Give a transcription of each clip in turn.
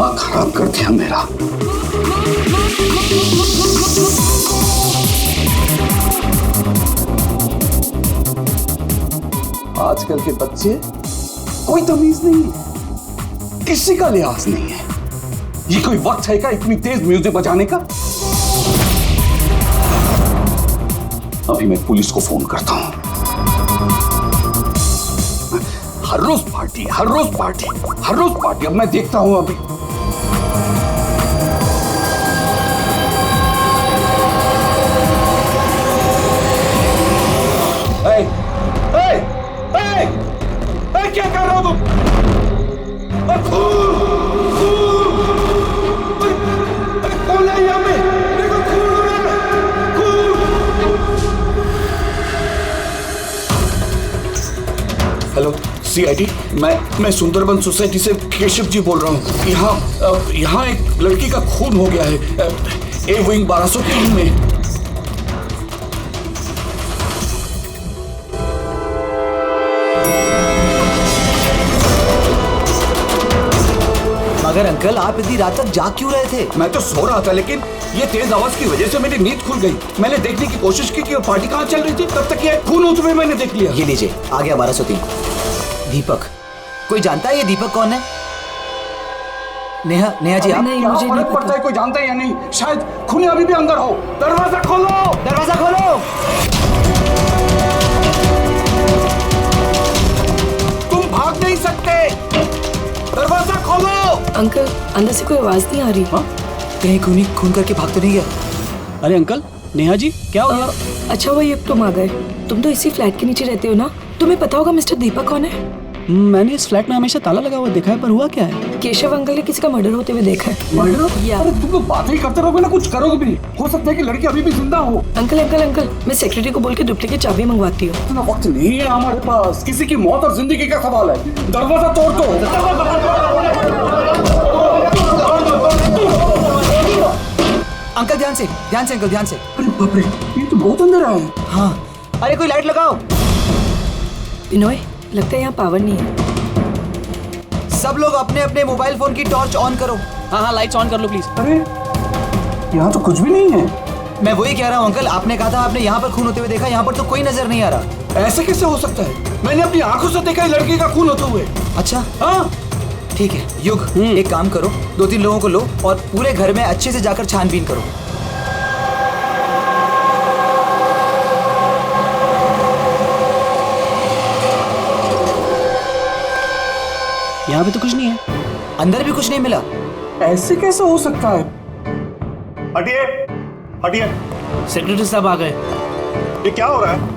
दिमाग खराब कर दिया मेरा। आजकल के बच्चे कोई तमीज नहीं है, किसी का लिहाज नहीं है। ये कोई वक्त है क्या इतनी तेज म्यूजिक बजाने का? अभी मैं पुलिस को फोन करता हूं। हर रोज पार्टी, हर रोज पार्टी, हर रोज पार्टी। अब मैं देखता हूं अभी। क्या कर रहे हो तुम? कौन है यहाँ पे? देखो खून हो रहा है, खून। हेलो सीआईडी, मैं सुंदरबन सोसाइटी से केशव जी बोल रहा हूँ। यहाँ एक लड़की का खून हो गया है, ए विंग 1203 में। मगर अंकल आप इतनी रात तक जाग क्यों रहे थे? मैं तो सो रहा था, लेकिन ये तेज आवाज की वजह से मेरी नींद खुल गई। मैंने देखने की कोशिश की कि वो पार्टी कहाँ चल रही थी, तब तक ये खून होते हुए मैंने देख लिया। ये लीजिए, आ गया 1203। दीपक, कोई जानता है ये दीपक कौन है? नेहा जी आप? नहीं, मुझे नहीं पता है कोई जानता है या नहीं। शायद खूनी अभी भी अंदर हो। दरवाजा खोलो, दरवाजा खोलो। तुम भाग नहीं सकते, दरवाजा खोलो। अंकल, अंदर से कोई आवाज नहीं आ रही। कहीं खूनी खून करके भाग तो नहीं गया? अरे अंकल, नेहा जी क्या हो गया? अच्छा हुआ ये तुम आ गए। तुम तो इसी फ्लैट के नीचे रहते हो ना, तुम्हें पता होगा मिस्टर दीपक कौन है? मैंने इस फ्लैट में हमेशा ताला लगा हुआ देखा है, पर हुआ क्या है? केशव अंकल ने किसी का मर्डर होते हुए देखा है। मर्डर? या अरे तुम लोग बातें ही करते रहोगे ना, कुछ करोगे भी नहीं। हो सकता है कि लड़की अभी भी जिंदा हो। अंकल अंकल अंकल, मैं सेक्रेटरी को बोल के डुप्लीकेट चाबी मंगवाती हूँ। इतना वक्त नहीं है हमारे पास, किसी की मौत और जिंदगी का सवाल है। दरवाजा तोड़ दो। अंकल ध्यान से अंकल, ध्यान से। अरे बाप रे, ये तो बहुत अंदर आया है। हाँ, अरे कोई लाइट लगाओ। बिनोय, लगता है यहाँ पावर नहीं है। सब लोग अपने अपने मोबाइल फोन की टॉर्च ऑन करो। हाँ, लाइट्स ऑन कर लो प्लीज। अरे यहाँ तो कुछ भी नहीं है। मैं वही कह रहा हूँ अंकल, आपने कहा था आपने यहाँ पर खून होते हुए देखा, यहाँ पर तो कोई नजर नहीं आ रहा। ऐसे कैसे हो सकता है? मैंने अपनी आंखों से देखा है लड़की का खून होते हुए। अच्छा हाँ ठीक है युग, एक काम करो, 2-3 लोगों को लो और पूरे घर में अच्छे से जाकर छानबीन करो। यहाँ पे तो कुछ नहीं है। अंदर भी कुछ नहीं मिला। ऐसे कैसे हो सकता है? हटिए, हटिए। सेक्रेटरी साहब आ गए। ये क्या हो रहा है?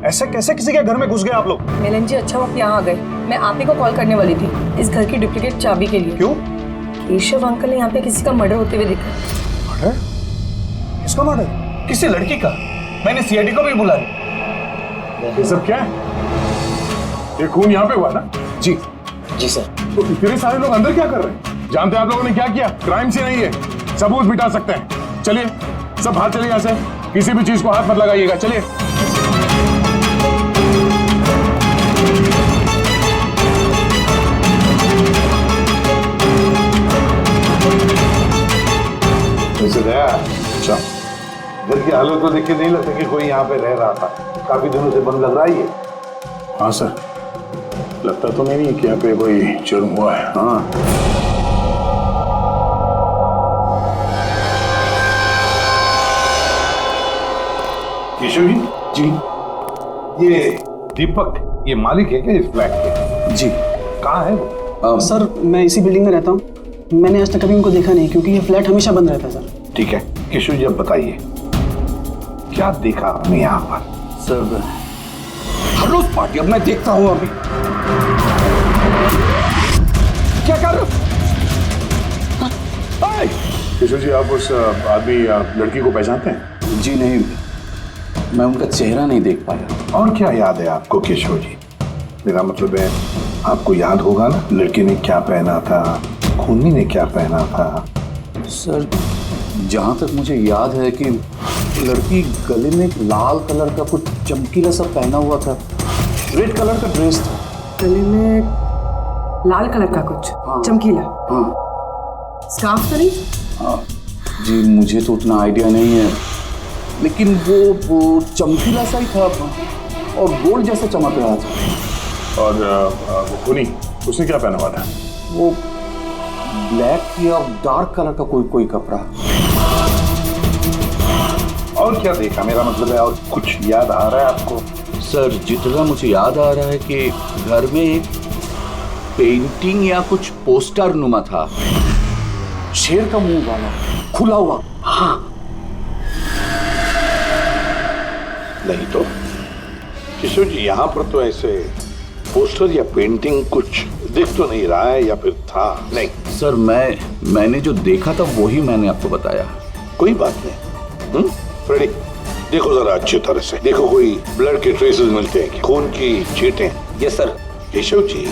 ऐसे कैसे किसी के घर में घुस गए आप लोग? मिलन जी अच्छा वक्त यहाँ आ गए। मैं आप ही को कॉल करने वाली थी इस घर की डुप्लीकेट चाबी के लिए। क्यों? केशव अंकल ने यहाँ पे किसी का मर्डर होते हुए देखा। मर्डर? किसका मर्डर? किसी लड़की का। मैंने सीआईडी को भी बुला लिया। ये सब क्या है? ये खून यहाँ पे हुआ ना? जी जी सर। तो इतने सारे लोग अंदर क्या कर रहे हैं? जानते हैं आप लोगों ने क्या किया? क्राइम सीन नहीं है, सबूत मिटा सकते हैं। चलिए सब बाहर चलिए यहाँ से, किसी भी चीज को हाथ मत लगाइएगा। चलिए। अच्छा, घर की हालत को देख के नहीं लगता कि कोई यहाँ पे रह रहा था। काफी दिनों से बंद लग रहा है ये। हाँ सर, लगता तो नहीं है कि यहाँ पे कोई जुर्म हुआ है। हाँ केशव जी, ये दीपक ये मालिक है क्या इस फ्लैट के? जी। कहाँ है वो? सर मैं इसी बिल्डिंग में रहता हूँ। मैंने आज तक कभी इनको देखा नहीं, क्योंकि ये फ्लैट हमेशा बंद रहता है सर। ठीक है केशव जी, अब बताइए क्या देखा आपने यहाँ पर? सर हर रोज पार्टी। अब मैं देखता हूँ अभी। क्या कर रहे हो? केशव जी, आप उस आदमी लड़की को पहचानते हैं? जी नहीं, मैं उनका चेहरा नहीं देख पाया। और क्या याद है आपको केशव जी? मेरा मतलब है आपको याद होगा ना, लड़की ने क्या पहना था, खूनी ने क्या पहना था? सर जहाँ तक मुझे याद है कि लड़की गले में एक लाल कलर का कुछ चमकीला सा पहना हुआ था, रेड कलर का ड्रेस था। गले में लाल कलर का कुछ हाँ। चमकीला। हाँ स्कार्फ तो नहीं? हाँ जी, मुझे तो उतना आइडिया नहीं है, लेकिन वो चमकीला सा ही था और गोल्ड जैसा चमक रहा था। और वो खूनी, उसने क्या पहना हुआ था? वो ब्लैक या डार्क कलर का कोई कपड़ा। और क्या देखा, मेरा मतलब है, और कुछ याद आ रहा है आपको? सर, जितना मुझे याद आ रहा है कि घर में एक पेंटिंग या कुछ पोस्टर नुमा था, शेर का मुंह वाला, खुला हुआ। हाँ। नहीं तो किशोर जी, यहाँ पर तो ऐसे पोस्टर या पेंटिंग कुछ दिख तो नहीं रहा है, या फिर था? नहीं सर, मैंने जो देखा था वही मैंने आपको बताया। कोई बात नहीं। फ्रेडी, देखो जरा अच्छी तरह से देखो, कोई ब्लड के ट्रेसेस मिलते हैं, खून की छींटें? Yes sir. केशव जी,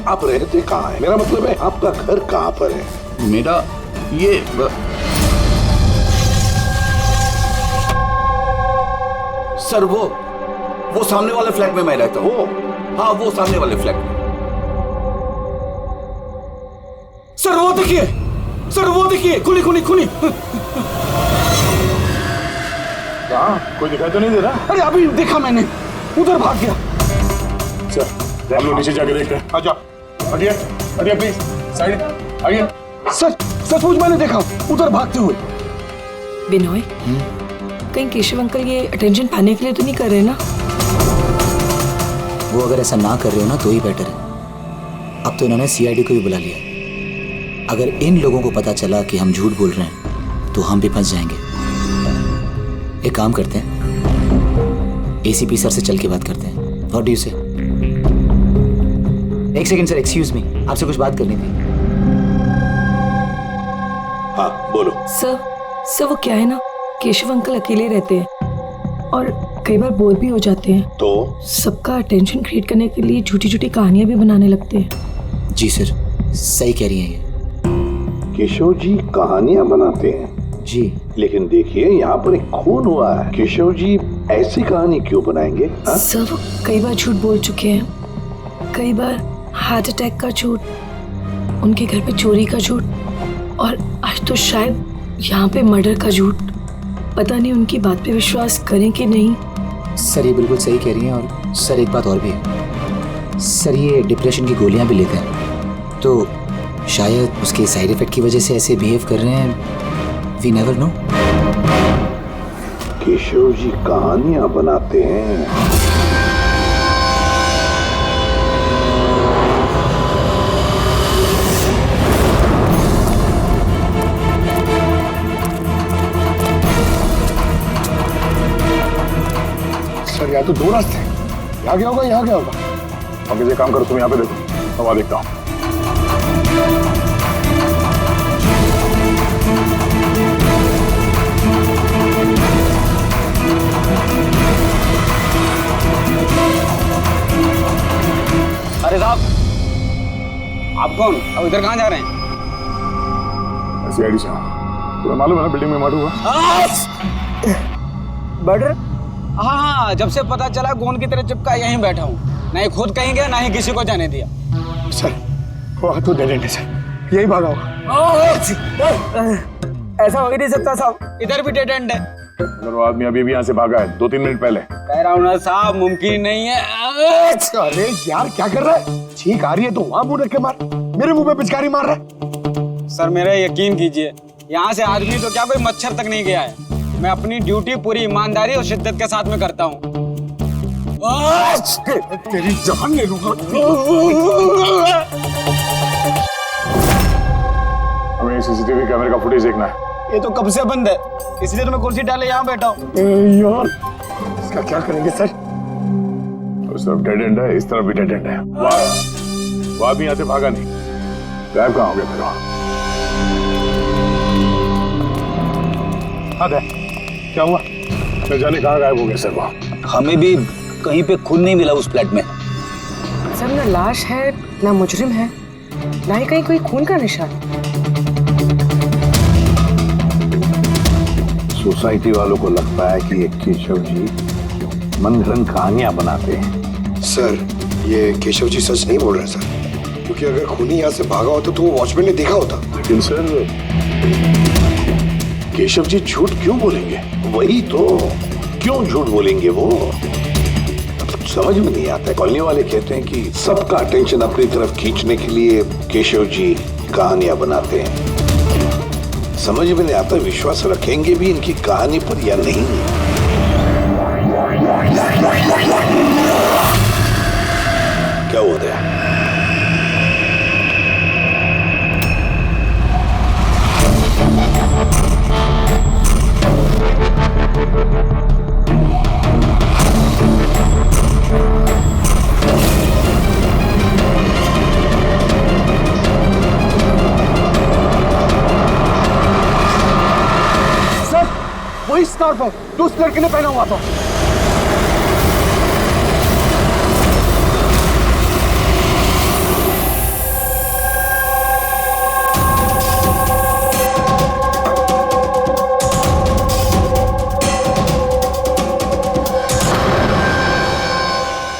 आप रहते कहाँ हैं? मेरा मतलब है आपका घर कहाँ पर है? मेरा ये सर, वो सामने वाले फ्लैट में मैं रहता हूँ। हाँ, वो सामने वाले फ्लैट में। सर वो देखिए, खुली। कहाँ? कोई दिखाई तो नहीं दे रहा? अरे अभी देखा मैंने, उधर भाग गया। सर, हम लोग नीचे जाके देखते हैं। आ जाओ, हटिए प्लीज, साइड आइए। सर, सचमुच मैंने देखा, उधर भागते हुए। बिनोय, कहीं केशव अंकल ये अटेंशन पाने के लिए तो नहीं कर रहे ना? वो अगर ऐसा ना कर रहे हो ना तो ही बेटर है। अब तो इन्होंने सीआईडी को भी बुला लिया। अगर इन लोगों को पता चला कि हम झूठ बोल रहे हैं तो हम भी फंस जाएंगे। एक काम करते हैं, एसीपी सर से चल के बात करते हैं। व्हाट डू यू से? एक सेकंड सर, एक्सक्यूज मी, आपसे कुछ बात करनी थी। हाँ बोलो। सर वो क्या है ना, केशव अंकल अकेले रहते हैं और कई बार बोर भी हो जाते हैं, तो सबका अटेंशन क्रिएट करने के लिए झूठी कहानियां भी बनाने लगते हैं। जी सर, सही कह रही हैं ये। केशव जी कहानियां बनाते हैं जी, लेकिन देखिए यहाँ पर एक खून हुआ है। केशव जी ऐसी कहानी क्यों बनाएंगे? हा? सर वो कई बार झूठ बोल चुके हैं, कई बार हार्ट अटैक का झूठ, उनके घर पे चोरी का झूठ, और आज तो शायद यहाँ पे मर्डर का झूठ। पता नहीं उनकी बात पे विश्वास करें कि नहीं। सर ये बिल्कुल सही कह रही हैं। और सर एक बात और भी है, सर ये डिप्रेशन की गोलियां भी लेते हैं, तो शायद उसके साइड इफेक्ट की वजह से ऐसे बिहेव कर रहे हैं। We never know. Keshav ji कहानियां बनाते हैं। सर यहाँ तो दो रास्ते हैं, यहाँ क्या होगा, यहाँ क्या होगा? अब इसे काम करो, तुम यहाँ पे देखो, मैं वहाँ देखता हूँ। अरे साहब, आप कौन? अब इधर कहाँ जा रहे हैं? सीआईडी से तुम्हें मालूम है ना बिल्डिंग में मर्डर हुआ? मर्डर? हाँ, जब से पता चला गोंद की तरह चिपका यहीं बैठा हूँ। ना ही खुद कहीं गया, ना ही किसी को जाने दिया। सर वो तो डेड एंड है सर, यही भागा होगा। ऐसा हो ही नहीं सकता साहब, इधर भी डेड एंड है। अगर वो आदमी अभी भी यहाँ से भागा है 2-3 मिनट पहले। कह रहा हूँ ना साहब, मुमकिन नहीं है। अरे यार क्या कर रहा है? छींक आ रही है तो वहां मुंह रख के मार, मेरे मुंह पे पिचकारी मार रहा है। सर मेरा यकीन कीजिए, यहाँ से आदमी तो क्या कोई मच्छर तक नहीं गया है। मैं अपनी ड्यूटी पूरी ईमानदारी और शिद्दत के साथ में करता हूँ। तेरी जान ले लूंगा। हमें सीसीटीवी कैमरे का फुटेज देखना है। ये तो कब से बंद है, इसलिए तो मैं कुर्सी डाले यहाँ बैठा हूँ। यार इसका क्या करेंगे सर? उस तरफ डेड एंड है, इस तरफ भी डेड एंड है। वो आदमी यहाँ से भागा नहीं, गायब कहाँ हो गया फिर? हाँ दे, क्या हुआ? न जाने कहाँ गायब हो गया सर वो। हमें भी कहीं पे खून नहीं मिला उस फ्लैट में। सर ना लाश है, ना मुजरिम है, ना ही कहीं कोई खून का निशान। सोसाइटी वालों को लगता है कि ये केशव जी मन घड़ंत कहानियां बनाते हैं। सर ये केशव जी सच नहीं बोल रहे सर। क्योंकि अगर खूनी यहाँ से भागा होता तो वो वॉचमैन ने देखा होता। लेकिन सर केशव जी झूठ क्यों बोलेंगे? वही तो, क्यों झूठ बोलेंगे वो? समझ में नहीं आता है। कॉलोनी वाले कहते हैं कि सबका अटेंशन अपनी तरफ खींचने के लिए केशव जी कहानियां बनाते हैं। समझ में नहीं आता विश्वास रखेंगे भी इनकी कहानी पर या नहीं। क्या हो गया? वही स्कार्फ है जो उस लड़के ने पहना हुआ था।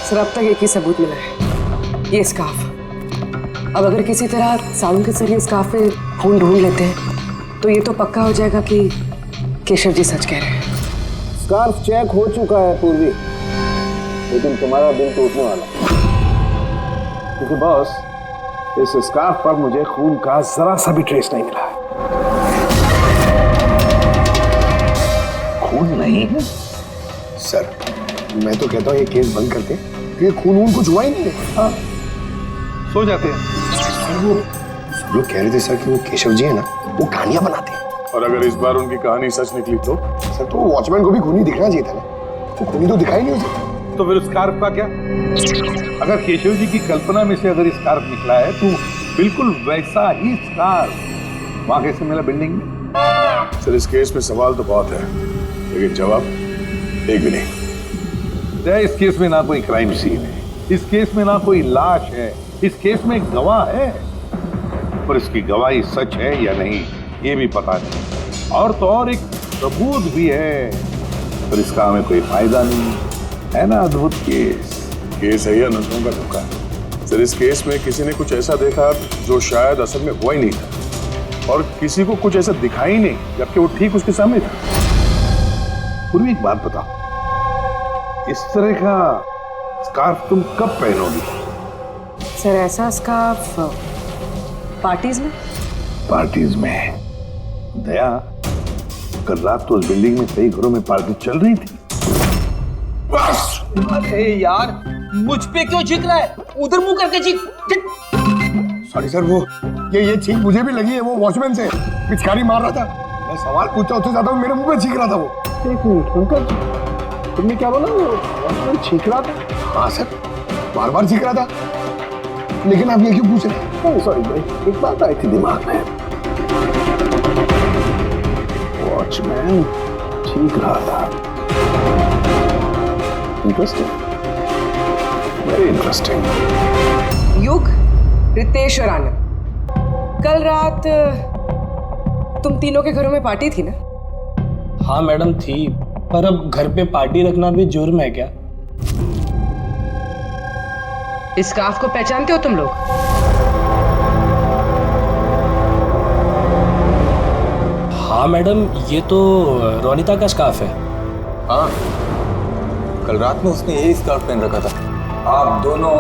सर अब तक एक ही सबूत मिला है, ये स्कार्फ। अब अगर किसी तरह साउंड के जरिए स्कार्फ पे खून ढूंढ लेते हैं तो ये तो पक्का हो जाएगा कि केशव जी सच कह रहे हैं। स्कार्फ चेक हो चुका है पूर्वी, लेकिन तुम्हारा दिल टूटने वाला, क्योंकि बॉस इस स्कार्फ पर मुझे खून का जरा सा भी ट्रेस नहीं मिला। खून नहीं है सर, मैं तो कहता हूँ ये केस बंद करते, ये खून कुछ हुआ ही नहीं है। हाँ, सो जाते हैं। वो सब लोग कह रहे थे सर कि वो केशव जी है ना, वो कहानियां बनाते हैं। और अगर इस बार उनकी कहानी सच निकली तो? सर तो वॉचमैन को भी खूनी दिखना चाहिए था ना, तो खूनी तो दिखाई नहीं उसे। तो फिर स्कार्फ का क्या? अगर केशव जी की कल्पना में से अगर स्कार्फ निकला है तो बिल्कुल वैसा ही स्कार्फ वहां कैसे मिला बिल्डिंग में? सर इस केस में सवाल तो बहुत है, लेकिन जवाब एक भी नहीं। इस केस में ना कोई क्राइम सीन है, इस केस में ना कोई लाश है, इस केस में एक गवाह है, पर इसकी गवाही सच है या नहीं ये भी पता नहीं। और तो और एक सबूत भी है, पर इसका हमें कोई फायदा नहीं है ना। अद्भुत केस है या नजरों का धोखा? सर इस केस में किसी ने कुछ ऐसा देखा जो शायद असल में हुआ ही नहीं था, और किसी को कुछ ऐसा दिखाई नहीं जबकि वो ठीक उसके सामने था। पूर्वी एक बात बताओ, इस तरह का स्कार्फ तुम कब पहनोगी? सर ऐसा स्कार्फ पार्टीज में? पार्टीज में? दया, कल रात तो उस बिल्डिंग में कई घरों में पार्टी चल रही थी। बस! अरे यार, मुझ पे क्यों चीख रहा है? उधर मुंह करके चीख। सॉरी सर, वो ये चीख मुझे भी लगी है, वो वॉचमैन से पिचकारी मार रहा था। मैं सवाल पूछता उससे ज्यादा मेरे मुंह पे चीख रहा था वो। एक मिनट अंकल, तुमने क्या बोला? वो वॉचमैन चीख रहा था? हाँ सर, बार बार चीख रहा था, लेकिन आप ये क्यों पूछ रहे हैं? सॉरी भाई, एक बात आई थी दिमाग में। वॉचमैन चीख रहा था। Interesting, very interesting. युग, रितेश और आनंद, कल रात तुम तीनों के घरों में पार्टी थी ना? हाँ मैडम थी, पर अब घर पे पार्टी रखना भी जुर्म है क्या? इस स्कार्फ को पहचानते हो तुम लोग? हाँ मैडम, ये तो रोनिता का स्कार्फ है। हाँ, कल रात में उसने यही स्कार्फ पहन रखा था। आप दोनों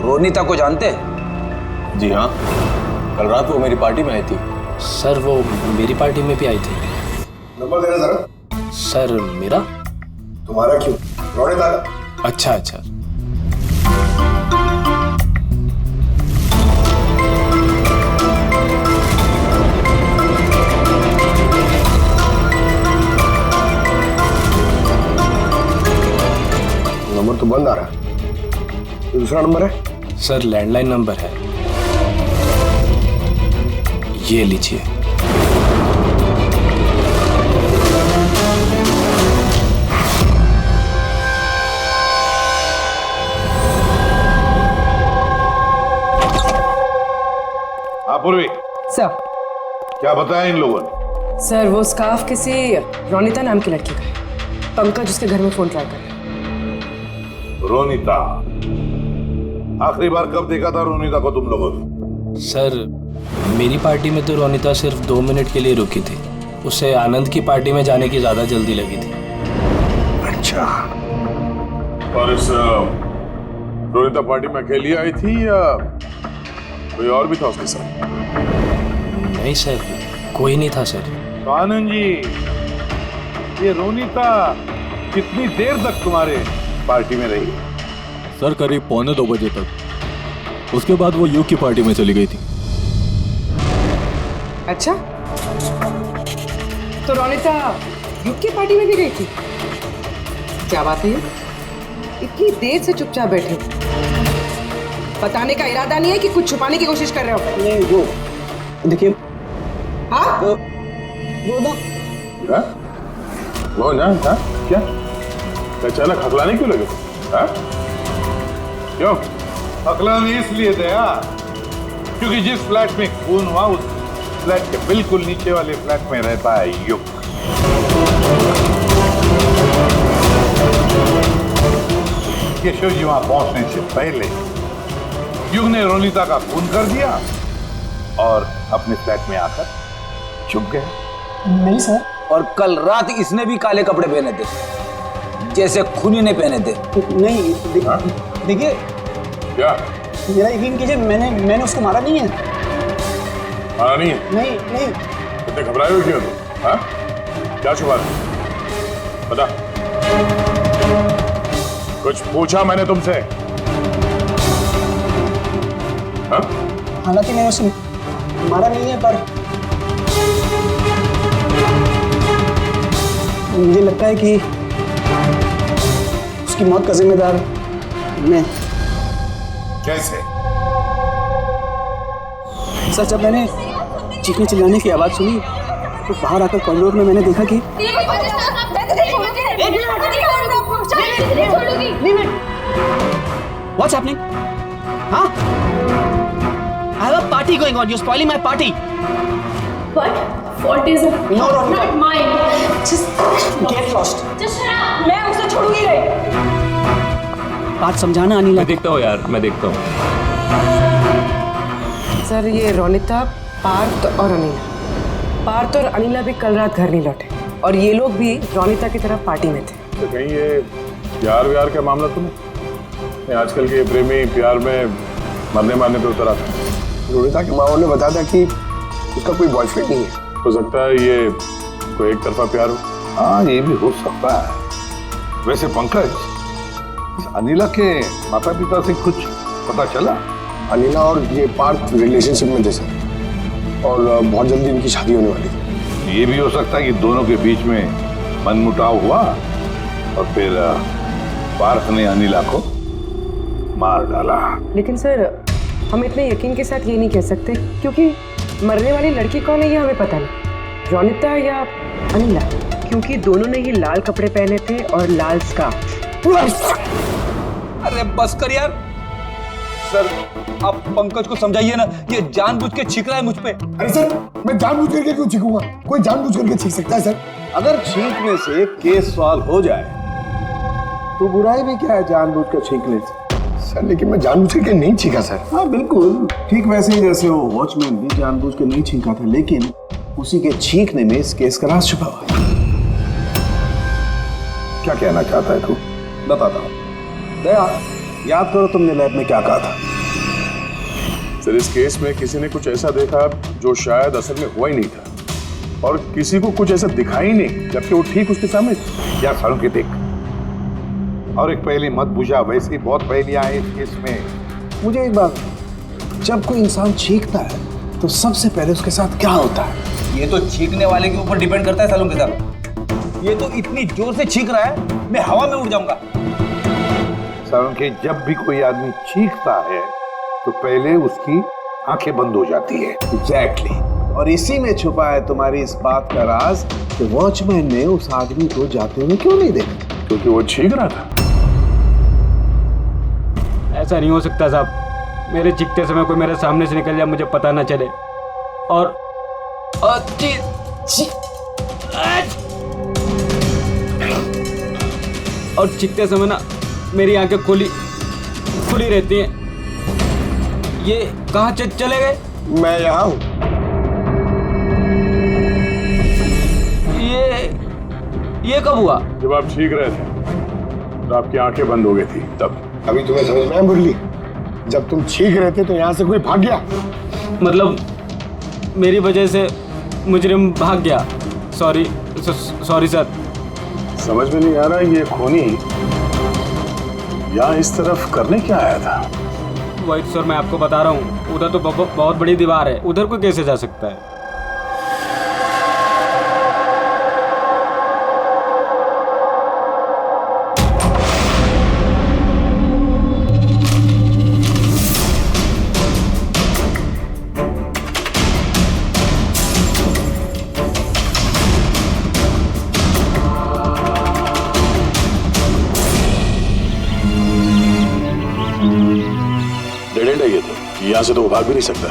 रोनिता को जानते हैं? जी हाँ, कल रात वो मेरी पार्टी में आई थी। सर वो मेरी पार्टी में भी आई थी। नंबर देना जरा। सर मेरा? तुम्हारा क्यों? रोनिता का। अच्छा अच्छा। नंबर तो बंद आ रहा है, तो दूसरा नंबर है? सर लैंडलाइन नंबर है, ये लीजिए। पूर्वी सर, क्या बताया इन लोगों ने? सर वो स्कार्फ किसी रोनिता नाम की लड़की का है। पंकज उसके घर में फोन ट्राई कर रहा है। रोनिता? आखिरी बार कब देखा था रोनिता को तुम लोगों ने? सर मेरी पार्टी में तो रोनिता सिर्फ 2 मिनट के लिए रुकी थी, उसे आनंद की पार्टी में जाने की ज्यादा जल्दी लगी थी। अच्छा, और इस रोनिता पार्टी में अकेली आई थी या कोई और भी था उसके साथ? नहीं सर, कोई नहीं था सर। तो आनंद जी, ये रोनिता कितनी देर तक तुम्हारे पार्टी में रही? सर करीब 1:45 बजे तक। उसके बाद वो युग की पार्टी में चली गई थी। अच्छा, तो रोनिता युग की पार्टी में भी गई थी? क्या बात है, इतनी देर से चुपचाप बैठे हो? बताने का इरादा नहीं है कि कुछ छुपाने की कोशिश कर रहे हो? नहीं, वो देखिए, हाँ वो ना, हाँ? क्या अचानक हकलाने क्यों लगे? हाँ? क्यों हकलाने इसलिए थे यार क्योंकि जिस फ्लैट में खून हुआ उस फ्लैट के बिल्कुल नीचे वाले फ्लैट में रहता है युग। केशव जी वहां पहुंचने से पहले युग ने रोनिता का खून कर दिया और अपने फ्लैट में आकर छुप गया। नहीं सर। और कल रात इसने भी काले कपड़े पहने थे, जैसे खूनी ने पहने थे। नहीं, देखिए, क्या मेरा यकीन कीजिए, मैंने उसको मारा नहीं है। मारा नहीं है? नहीं। इतने घबराए हो क्यों तुम? हाँ? क्या छुपा रहे? बता। कुछ पूछा मैंने तुमसे? हाँ? हालांकि मैंने उसे मारा नहीं है, पर मुझे लगता है कि उसकी मौत का जिम्मेदार मैं। कैसे? सर, जब मैंने चीखने चिल्लाने की आवाज सुनी तो बाहर आकर कॉरिडोर में मैंने देखा कि What's happening? Huh? I have a party going on. You're spoiling my party. What? Fault is No, not mine. Just get lost. Just shut up. मैं उसे छोड़ूंगी नहीं। बात समझाना अनिला। मैं देखता हूँ यार, मैं देखता हूँ। सर, ये रोनिता, पार्थ और अनिला, पार्थ और अनिला भी कल रात घर नहीं लौटे और ये लोग भी रोनिता की तरफ पार्टी में थे। तो कहीं ये प्यार व्यार का मामला तो नहीं? आजकल के प्रेमी प्यार में मरने मारने पे उतर आता है। रोनिता के माँ ने बताया था कि उसका कोई बॉयफ्रेंड नहीं है। हो सकता है ये कोई एक तरफा प्यार हो। हाँ, ये भी हो सकता है। वैसे पंकज, इस अनिला के माता पिता से कुछ पता चला? अनिला और ये पार्थ रिलेशनशिप में थे सर, और बहुत जल्दी इनकी शादी होने वाली थी। ये भी हो सकता है कि दोनों के बीच में मनमुटाव हुआ और फिर पार्थ ने अनिला को मार डाला। लेकिन सर, हम इतने यकीन के साथ ये नहीं कह सकते क्योंकि मरने वाली लड़की कौन है ये हमें पता नहीं, रोनिता या अनिला, क्योंकि दोनों ने ही लाल कपड़े पहने थे और लाल स्कार्फ। अरे बस कर यार। सर, आप पंकज को समझाइए ना, ये जानबूझ के छींक रहा है मुझ पे। अरे सर, मैं जानबूझ करके क्यों छींकूंगा? कोई जानबूझ करके छींक सकता है सर? अगर छींकने से केस सॉल्व हो जाए तो बुराई भी क्या है जानबूझ कर छींकने से? सर, लेकिन मैं जानबूझ करके नहीं छींका सर। हाँ बिल्कुल ठीक वैसे ही जैसे वो वॉचमैन भी जानबूझ के नहीं छींका था, लेकिन उसी के छींकने में इस केस का राज छुपा हुआ है। क्या कहना चाहता है तू? बताता हूँ। दया, याद करो तुमने लैब में क्या कहा था? सर, इस केस में किसी ने कुछ ऐसा देखा जो शायद असल में हुआ ही नहीं था, और किसी को कुछ ऐसा दिखा ही नहीं, जबकि वो ठीक उसके सामने क्या सालों के देख। और एक पहेली मत बुझा, वैसे ही बहुत पहेलियां हैं इस केस में। मुझे एक बात, जब कोई इंसान छींकता है तो सबसे पहले उसके साथ क्या होता है? ये तो छींकने वाले के ऊपर डिपेंड करता है सालों के साथ। ये तो इतनी जोर से छींक रहा है, मैं हवा में उड़ जाऊंगा। सालों के, जब भी कोई आदमी छींकता है तो पहले उसकी आंखें बंद हो जाती है। एग्जैक्टली। और इसी में छुपा है तुम्हारी इस बात का राज कि वॉचमैन ने उस आदमी को जाते हुए क्यों नहीं देखा? क्योंकि वो छींक रहा था। ऐसा नहीं हो सकता साहब, मेरे चीखते समय कोई मेरे सामने से निकल जाए, मुझे पता ना चले। और चीखते समय ना मेरी आंखें खुली रहती हैं, ये कहाँ चले गए? मैं यहाँ हूँ। ये कब हुआ? जब आप छींक रहे थे तो आपकी आंखें बंद हो गई थी तब। अभी तुम्हें समझ में आया मुरली? जब तुम छींक रहे थे तो यहाँ से कोई भाग गया। मतलब मेरी वजह से मुजरिम भाग गया। Sorry sir. समझ में नहीं आ रहा ये खूनी यहाँ इस तरफ करने क्या आया था? वाइट सर, मैं आपको बता रहा हूँ, उधर तो बहुत बड़ी दीवार है, उधर कोई कैसे जा सकता है? डेड एंड है ये तो, यहाँ से तो वो भाग भी नहीं सकता।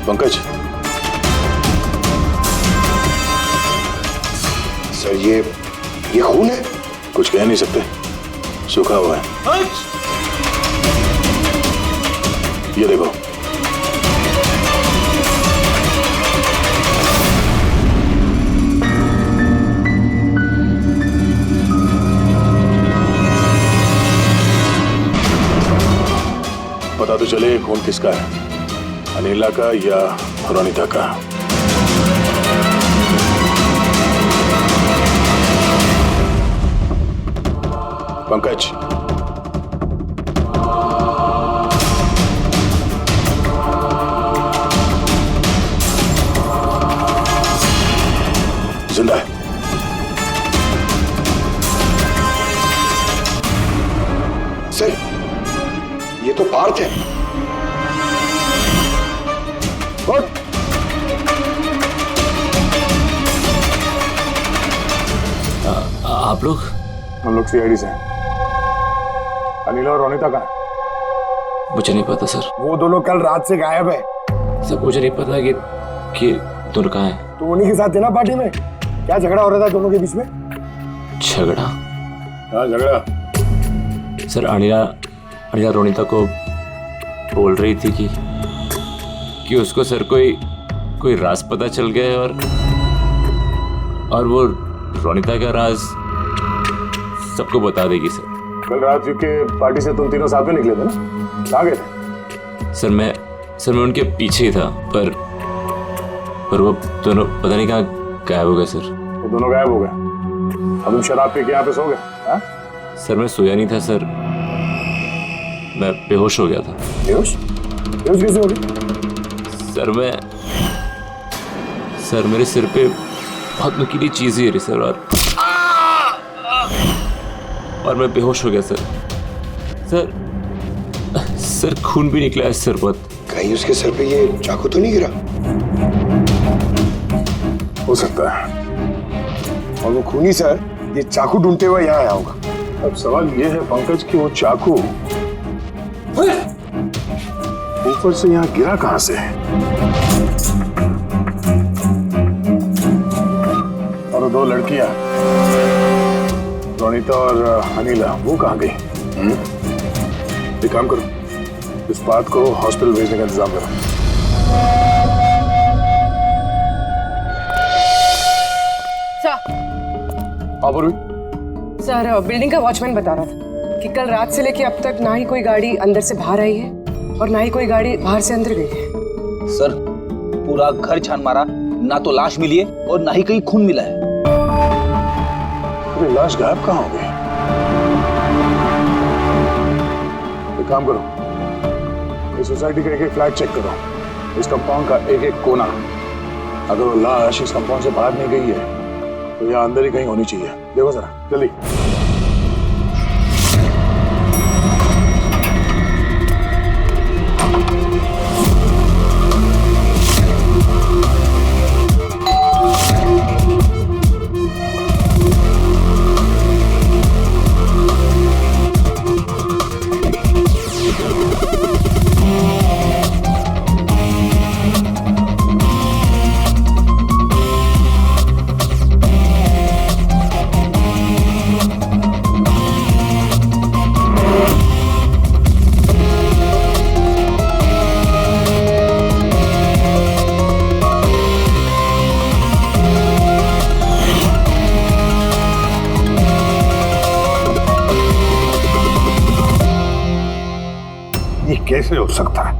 पंकज सर ये खून है? कुछ कह नहीं सकते, सूखा हुआ है। ये देखो। पता तो चले खून किसका है, अनिला का या रोनिता का। पंकज, जिंदा है। सर ये तो पार्थ है। आप लोग? हम लोग सीआईडी से हैं। अनिला और रोनिता कहाँ है? मुझे नहीं पता सर। वो दोनों कल रात से गायब है। सर मुझे नहीं पता कि दोनों कहाँ है। तो उन्हीं के साथ थे ना पार्टी में? क्या झगड़ा हो रहा था दोनों के बीच में? झगड़ा? हाँ झगड़ा। सर अनिला रोनिता को बोल रही थी कि उसको सर कोई राज पता चल गया है और वो रोनिता का राज सबको बता देगी सर। कल रात के पार्टी से तुम तीनों साथ में निकले थे ना? कहाँ गए थे? सर मैं उनके पीछे ही था पर वो दोनों पता नहीं कहाँ गायब हो गए सर। वो दोनों गायब हो गए? अब तुम शराब पी के यहाँ पे सो गए? सर मैं सोया नहीं था सर, मैं बेहोश हो गया था। बेहोश कैसे हो गए? सर मेरे सिर पे बहुत नुकीली चीज ही है सर और मैं बेहोश हो गया सर खून भी निकला है सर बहुत। कहीं उसके सर पे ये चाकू तो नहीं गिरा? हो सकता है। और वो खूनी सर ये चाकू ढूंढते हुए यहाँ आया होगा। अब सवाल ये है पंकज कि वो चाकू ऊपर से यहाँ गिरा कहां से? और दो लड़कियां रोनिता और अनिला वो कहां गई? एक काम करो, इस बात को हॉस्पिटल भेजने का इंतजाम करो। सर बिल्डिंग का वॉचमैन बता रहा था कि कल रात से लेके अब तक ना ही कोई गाड़ी अंदर से बाहर आई है और ना ही कोई गाड़ी बाहर से अंदर गई है। सर पूरा घर छान मारा, ना तो लाश मिली है और ना ही कहीं खून मिला है। अरे लाश गायब कहाँ हो गई? एक काम करो, इस सोसाइटी का एक फ्लैट चेक करो, इस कंपाउंड का एक एक कोना। अगर वो लाश इस कंपाउंड से बाहर नहीं गई है तो यहाँ अंदर ही कहीं होनी चाहिए। देखो जरा जल्दी। कैसे हो सकता है,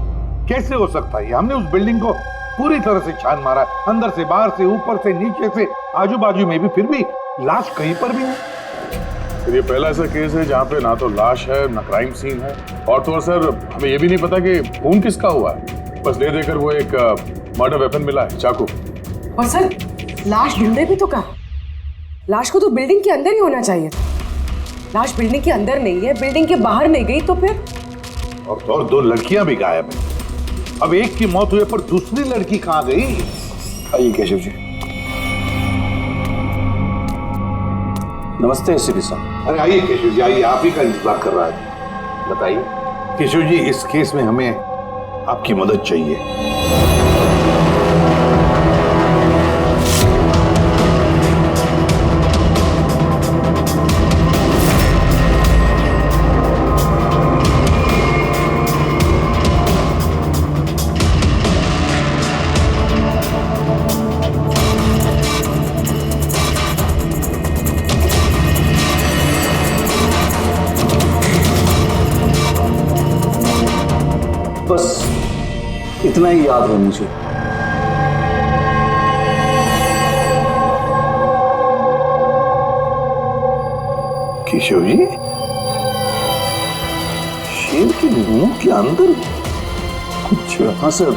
कैसे हो सकता है? हमने उस बिल्डिंग को पूरी तरह से छान मारा, अंदर से, बाहर से, ऊपर से, नीचे से, आजू बाजू में भी, फिर भी लाश कहीं पर भी नहीं। ये पहला ऐसा केस है जहाँ पे ना तो लाश है ना क्राइम सीन है, और तो और सर हमें ये भी नहीं पता कि खून किसका हुआ है। बस ले देकर वो एक मर्डर वेपन मिला है, चाकू। और सर लाश ढूंढे भी तो कहाँ? लाश को तो बिल्डिंग के अंदर ही होना चाहिए। लाश बिल्डिंग के अंदर नहीं है, बिल्डिंग के बाहर नहीं गई तो फिर? और तो और 2 लड़कियां भी गायब हैं। अब एक की मौत हुई पर दूसरी लड़की कहाँ गई? आइए केशव जी। नमस्ते एसपी साहब। अरे आइए केशव जी, आइए, आप ही का इंतजार कर रहा है। बताइए केशव जी, इस केस में हमें आपकी मदद चाहिए। बस इतना ही याद है मुझे। केशव जी, शेर के मुंह के अंदर कुछ? हाँ सर,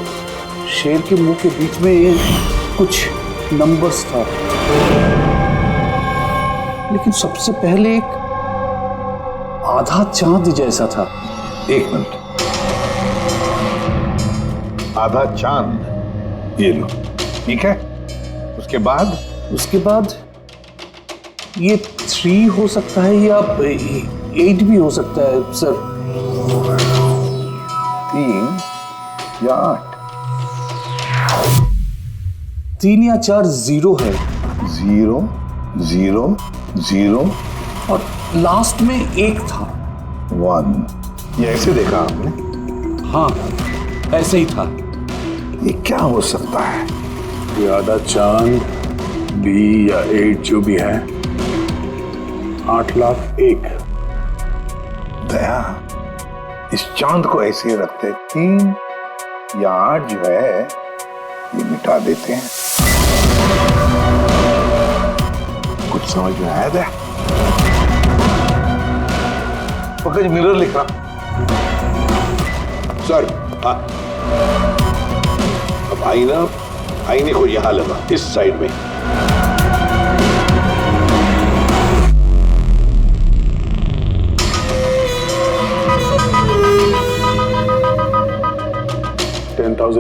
शेर के मुंह के बीच में ये कुछ नंबर्स था, लेकिन सबसे पहले एक आधा चांद जैसा था। 1 मिनट, आधा चांद, ये लो, ठीक है। उसके बाद ये 3 हो सकता है या 8 भी हो सकता है सर। 3 या 8? 3 या 4 0 है। 0 0 0 और लास्ट में 1 था। 1। ये ऐसे देखा आपने? हाँ, ऐसे ही था। ये क्या हो सकता है? ये आधा चांद B या 8 जो भी है, 8,01,000। दया, इस चांद को ऐसे रखते, 3 या 8 जो है ये मिटा देते हैं। कुछ समझ में आया दया? पकड़, मिरर लिख रहा सर। हाँ, अब आईने को यहां लगा, इस साइड में।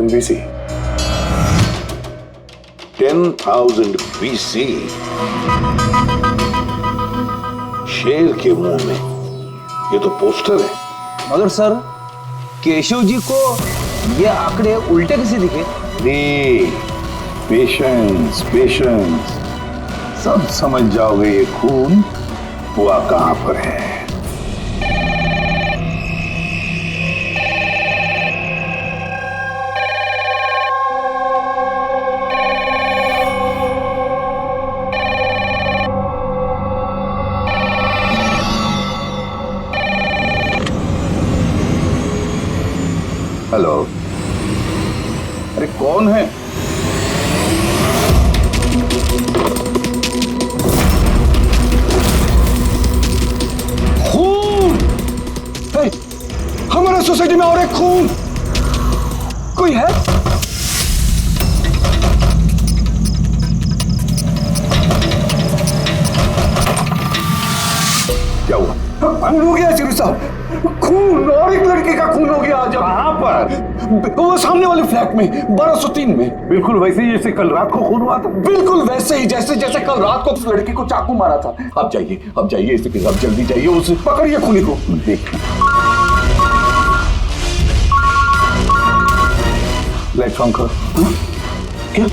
BC। 10,000 BC। शेर के मुंह में, ये तो पोस्टर है। मगर सर, केशव जी को ये आंकड़े उल्टे कैसे दिखे? पेशेंस, पेशेंस, सब समझ जाओगे ये खून हुआ कहां पर है। हेलो, अरे कौन है? खून! हमारे सोसाइटी में और एक खून! कोई है? क्या हुआ? खून हो गया चिरू साहब, खून, और एक लड़के का खून हो गया। आज कहां पर? वो सामने वाले फ्लैट में, 1203 में। बिल्कुल वैसे ही जैसे कल रात को खून हुआ था। बिल्कुल वैसे ही, जैसे कल रात को उस लड़की को चाकू मारा था। अब जाइए इसके साथ, जल्दी जाइए, उसे पकड़िए खूनी को। देख, लाइट्स ऑन कर। क्या?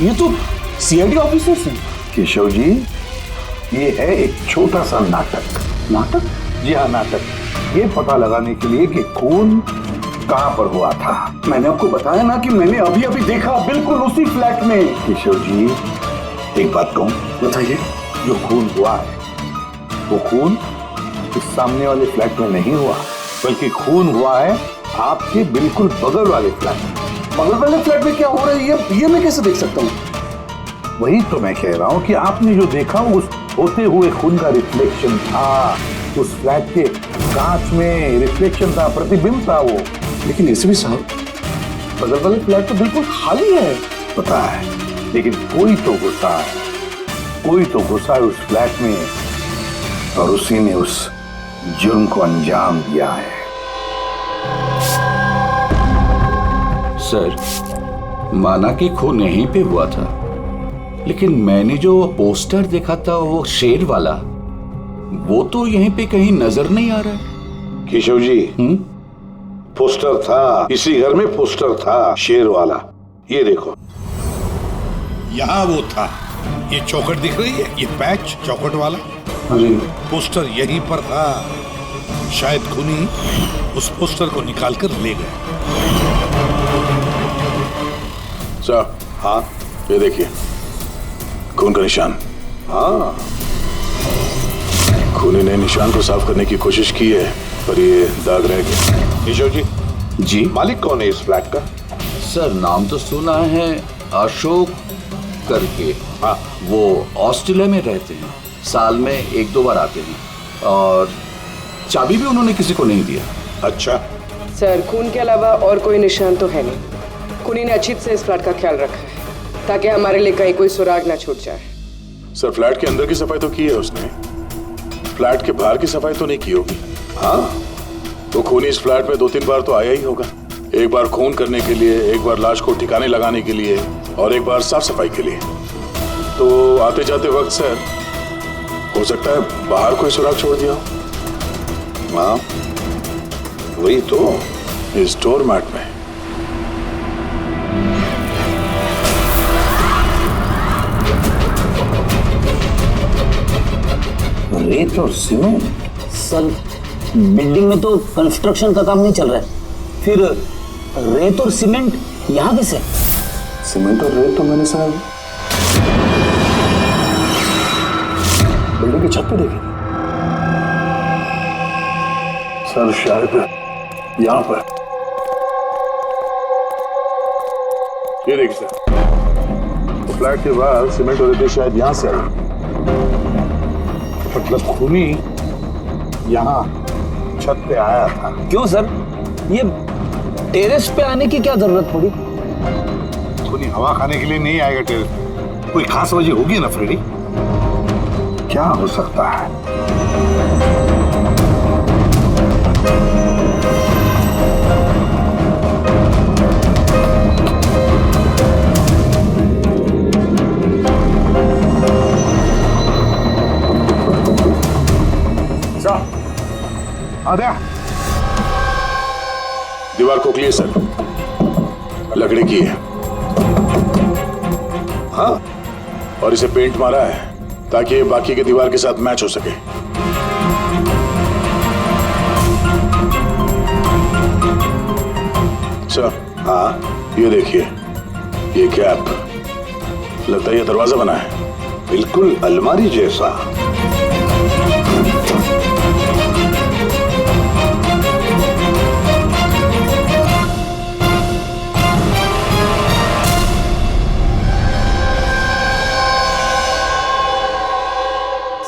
ये तो सीआईडी ऑफिसर्स हैं। केशव जी, ये है एक छोटा सा नाटक। नाटक? जी हाँ, नाटक। ये पता लगाने के लिए कि खून कहां पर हुआ था। मैंने आपको बताया ना कि मैंने अभी अभी देखा, बिल्कुल उसी फ्लैट में। केशव जी, एक बात कहूं? बताइए। जो खून हुआ है वो खून इस सामने वाले फ्लैट में नहीं हुआ, बल्कि खून हुआ है आपके बिल्कुल बगल वाले फ्लैट में। बगल वाले फ्लैट में क्या हो रहा है ये मैं कैसे देख सकता हूँ? वही तो मैं कह रहा हूँ कि आपने जो देखा उस होते हुए खून का रिफ्लेक्शन था, उस फ्लैट के कांच में रिफ्लेक्शन था, प्रतिबिंब था वो। लेकिन एसीपी साहब, बगल वाले फ्लैट तो बिल्कुल खाली है। पता है, लेकिन कोई तो घुसा है, कोई तो घुसा है उस फ्लैट में और उसी ने उस जुर्म को अंजाम दिया है। सर, माना कि खून यहीं पे हुआ था, लेकिन मैंने जो पोस्टर देखा था वो शेर वाला, वो तो यहीं पे कहीं नजर नहीं आ रहा है। केशव जी, पोस्टर था, इसी घर में पोस्टर था शेर वाला। ये देखो, यहाँ वो था, ये चौखट दिख रही है, ये पैच चौखट वाला पोस्टर यहीं पर था। शायद खूनी उस पोस्टर को निकालकर ले गए। सर, हाँ ये देखिए, खून का निशान। हाँ, खूनी ने निशान को साफ करने की कोशिश की है, पर ये दाग रह गया। केशव जी, जी मालिक कौन है इस फ्लैट का? सर, नाम तो सुना है, अशोक करके। हाँ, वो ऑस्ट्रेलिया में रहते हैं, साल में 1-2 बार आते हैं, और चाबी भी उन्होंने किसी को नहीं दिया। अच्छा सर, खून के अलावा और कोई निशान तो है नहीं। खूनी ने अच्छी से इस फ्लैट का ख्याल रखा है ताकि हमारे लिए कहीं कोई सुराग ना छूट जाए। सर, फ्लैट के अंदर की सफाई तो की है उसने, फ्लैट के बाहर की सफाई तो नहीं की होगी। हाँ, तो खूनी इस फ्लैट में 2-3 बार तो आया ही होगा। एक बार खून करने के लिए, एक बार लाश को ठिकाने लगाने के लिए, और एक बार साफ सफाई के लिए। तो आते जाते वक्त सर, हो सकता है बाहर कोई सुराग छोड़ दिया हो। हाँ, वही तो, इस डोर मैट में। रेत और सीमेंट? सर, बिल्डिंग में तो कंस्ट्रक्शन का काम नहीं चल रहा है, फिर रेत और सीमेंट यहाँ कैसे? सीमेंट और रेत तो मैंने सर बिल्डिंग की छत पे देखी सर, शायद यहाँ पर। ये देखिए सर, फ्लैट के बाहर सीमेंट और रेत शायद यहाँ से आई, मतलब खूनी यहाँ छत पे आया था। क्यों सर, ये टेरेस पे आने की क्या जरूरत पड़ी? खूनी हवा खाने के लिए नहीं आएगा टेरेस पे, कोई खास वजह होगी ना फ्रेडी? क्या हो सकता है? आद्या, दीवार खोखली है सर, लकड़ी की है। हाँ, और इसे पेंट मारा है ताकि ये बाकी के दीवार के साथ मैच हो सके। सर, हाँ ये देखिए, ये गैप, लगता है ये दरवाजा बना है, बिल्कुल अलमारी जैसा।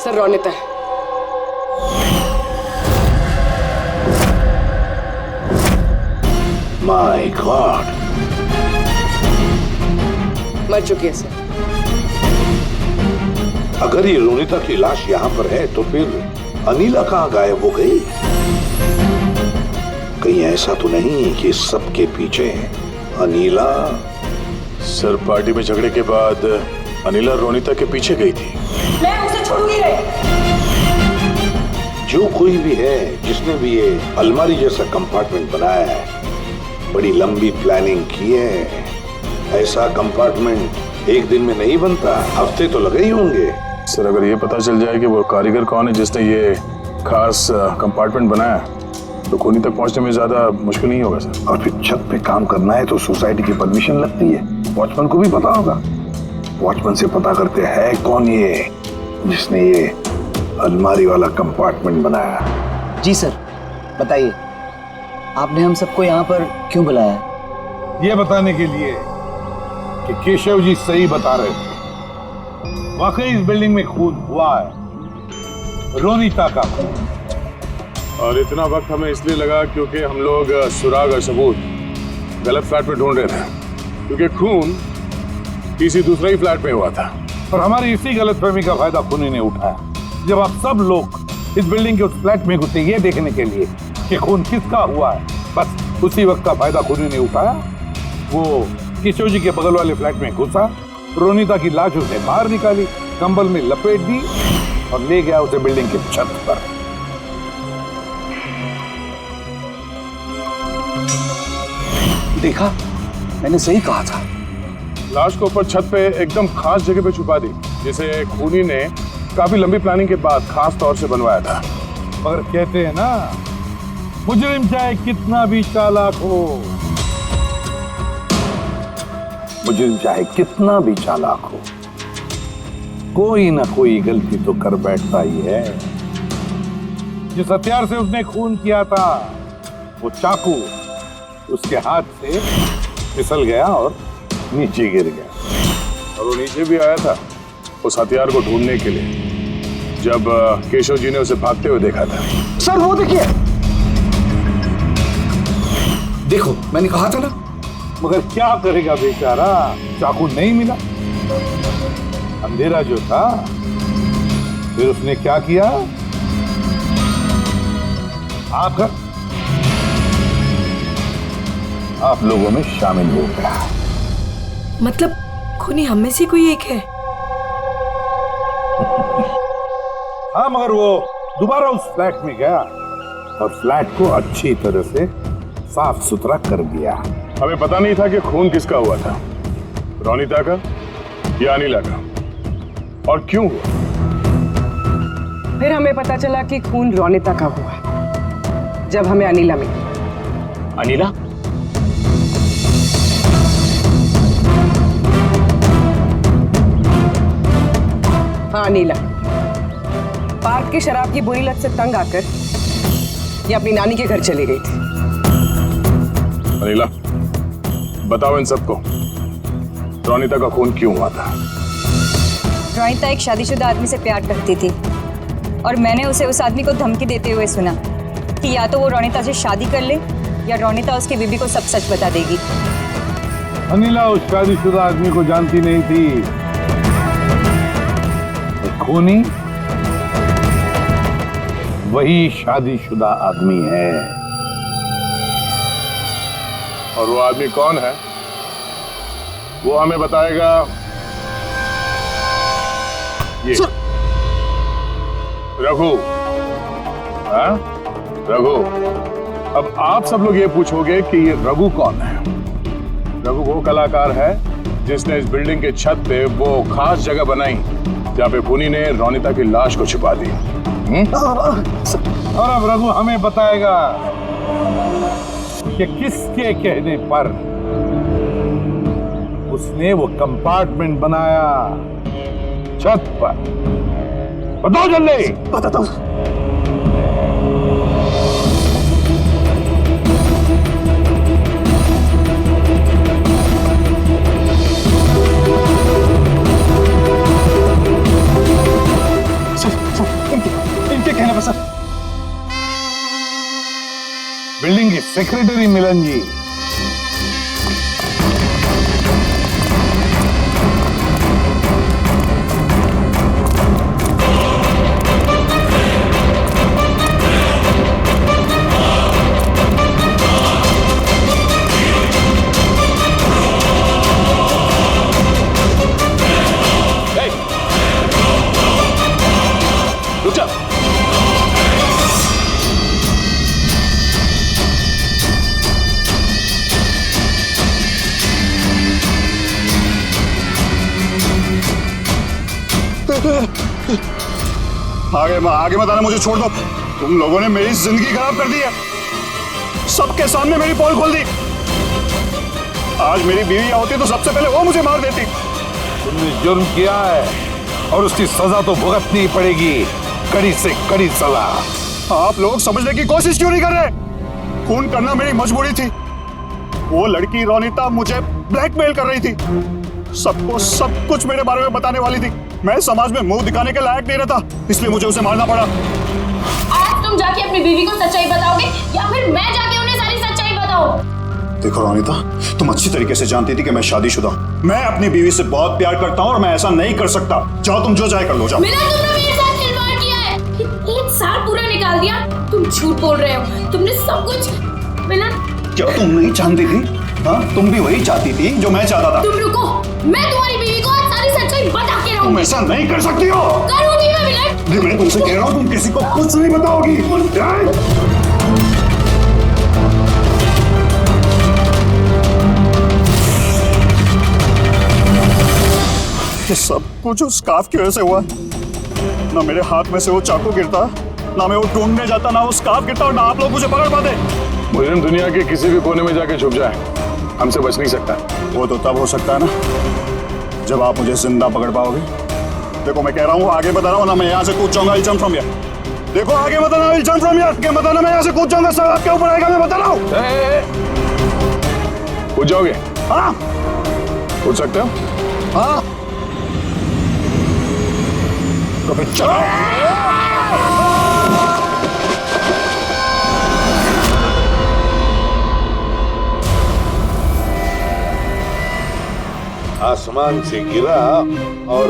सर, रोनिता है। माय गॉड, मर चुकी है सर। अगर ये रोनिता की लाश यहाँ पर है तो फिर अनीला कहाँ गायब हो गई? कहीं ऐसा तो नहीं कि सबके पीछे अनीला? सर, पार्टी में झगड़े के बाद अनीला रोनिता के पीछे गई थी। मैं उसे छोड़ूंगी नहीं। जो कोई भी है, जिसने भी ये अलमारी जैसा कंपार्टमेंट बनाया है, बड़ी लंबी प्लानिंग की है। ऐसा कंपार्टमेंट एक दिन में नहीं बनता, हफ्ते तो लगे ही होंगे। सर, अगर ये पता चल जाए कि वो कारीगर कौन है जिसने ये खास कंपार्टमेंट बनाया, तो खूनी तक पहुंचने में ज्यादा मुश्किल नहीं होगा सर। और फिर छत पे काम करना है तो सोसाइटी की परमिशन लगती है, वॉचमैन को भी पता होगा। वॉचमैन से पता करते हैं कौन ये जिसने ये अलमारी वाला कंपार्टमेंट बनाया। जी सर, बताइए आपने हम सबको यहाँ पर क्यों बुलाया है? ये बताने के लिए कि केशव जी सही बता रहे थे। वाकई इस बिल्डिंग में खून हुआ है, रोनिता का खून। और इतना वक्त हमें इसलिए लगा क्योंकि हम लोग सुराग और सबूत गलत फ्लैट में ढूंढ रहे थे, क्योंकि खून किसी दूसरे ही फ्लैट में हुआ था। और हमारी इसी गलतफहमी का फायदा खूनी ने उठाया। जब आप सब लोग इस बिल्डिंग के उस फ्लैट में घुसे ये देखने के लिए कि खून किसका हुआ है, बस उसी वक्त का फायदा खूनी ने उठाया। वो केशव जी के बगल वाले फ्लैट में घुसा, रोनिता की लाश उसे बाहर निकाली, कंबल में लपेट दी और ले गया उसे बिल्डिंग के छत पर। देखा, मैंने सही कहा था। लाश को ऊपर छत पे एकदम खास जगह पे छुपा दी, जिसे खूनी ने काफी लंबी प्लानिंग के बाद खास तौर से बनवाया था। मगर कहते हैं ना, मुजरिम चाहे कितना भी चालाक हो, मुजरिम चाहे कितना भी चालाक हो, कोई ना कोई गलती तो कर बैठता ही है। जिस हथियार से उसने खून किया था, वो चाकू उसके हाथ से फिसल गया और नीचे गिर गया। और वो नीचे भी आया था उस हथियार को ढूंढने के लिए, जब केशव जी ने उसे भागते हुए देखा था। सर वो देखिए, देखो मैंने कहा था ना। मगर क्या करेगा बेचारा, चाकू नहीं मिला। अंधेरा जो था, फिर उसने क्या किया, आकर आप लोगों में शामिल हो गया। मतलब खूनी हम में से कोई एक है? हाँ, मगर वो दोबारा उस फ्लैट में गया और फ्लैट को अच्छी तरह से साफ सुथरा कर दिया। हमें पता नहीं था कि खून किसका हुआ था, रोनिता का या अनिला का, और क्यों हुआ। फिर हमें पता चला कि खून रोनिता का हुआ जब हमें अनिला मिली। अनिला? हाँ, अनिला पार्क की शराब की बुरी लत से तंग आकर ये अपनी नानी के घर चली गई थी। अनिला, बताओ इन सबको, रोनिता का खून क्यों हुआ था? रोनिता एक शादीशुदा आदमी से प्यार करती थी और मैंने उसे उस आदमी को धमकी देते हुए सुना कि या तो वो रोनिता से शादी कर ले या रोनिता उसकी बीबी को सब सच बता देगी। अनिला उस शादीशुदा आदमी को जानती नहीं थी। खूनी वही शादीशुदा आदमी है। और वो आदमी कौन है वो हमें बताएगा ये रघु। हाँ रघु, अब आप सब लोग ये पूछोगे कि ये रघु कौन है। रघु वो कलाकार है जिसने इस बिल्डिंग के छत पे वो खास जगह बनाई जहाँ पे खूनी ने रोनिता की लाश को छिपा दी। और अब रघु हमें बताएगा कि किसके कहने पर उसने वो कंपार्टमेंट बनाया छत पर। बताओ जल्दी। बताता हूँ। इनके कहने पर सर। बिल्डिंग के सेक्रेटरी मिलन जी। रुक जा। आगे मत आना, मुझे छोड़ दो। तुम लोगों ने मेरी जिंदगी खराब कर दी है, सबके सामने मेरी पोल खोल दी। आज मेरी बीवी होती तो सबसे पहले वो मुझे मार देती। तुमने जुर्म किया है और उसकी सजा तो भुगतनी पड़ेगी। कड़ी से कड़ी सजा। आप लोग समझने की कोशिश क्यों नहीं कर रहे? खून करना मेरी मजबूरी थी। वो लड़की रोनिता मुझे ब्लैकमेल कर रही थी, सबको सब कुछ मेरे बारे में बताने वाली थी। मैं समाज में मुंह दिखाने के लायक नहीं रहता, इसलिए मुझे उसे मारना पड़ा। आज तुम जाके अपनी बीवी को सच्चाई बताओगे या फिर मैं जाके उन्हें सारी सच्चाई बताऊं? देखो रोनिता, तुम अच्छी तरीके से जानती थी कि मैं शादीशुदा हूं। मैं अपनी बीवी से बहुत प्यार करता हूं और मैं ऐसा नहीं कर सकता। जाओ, तुम जो चाहे कर लो, जाओ। मिलन, तुमने मेरे साथ खिलवाड़ किया है। 1 साल पूरा निकाल दिया। तुम झूठ बोल रहे हो, तुमने सब कुछ। मिलन, क्या तुम नहीं जानती थी? हाँ, तुम भी वही चाहती थी जो मैं चाहता था। तुम रुको, मैं तुम्हारी बीवी को आज सारी सच्चाई बता के रहूंगी। तुम ऐसा नहीं कर सकती हो। करूंगी मैं मिलन। मैं तुमसे कह रहा हूँ, तुम किसी को कुछ नहीं बताओगी। ये सब कुछ उस स्कार्फ की वजह से हुआ। ना मेरे हाथ में से वो चाकू गिरता, ना मैं वो ढूंढने जाता, ना वो स्कार्फ गिरता और ना आप लोग मुझे पकड़ पाते। मुजरिम दुनिया के किसी भी कोने में जाके छुप जाए, हमसे बच नहीं सकता। वो तो तब हो सकता है ना जब आप मुझे जिंदा पकड़ पाओगे। देखो, मैं कह रहा हूँ, आगे बता रहा हूँ ना, मैं यहाँ से कूद जाऊंगा। I'll jump from here। देखो, आगे मत आना, I'll jump from here। आगे मत आना, मैं यहाँ से कूद जाऊंगा। सब आपके ऊपर आएगा, मैं बता रहा हूँ। कूद जाओगे? हाँ, कूद सकते हो? हाँ, तो फिर चलो। आसमान से गिरा और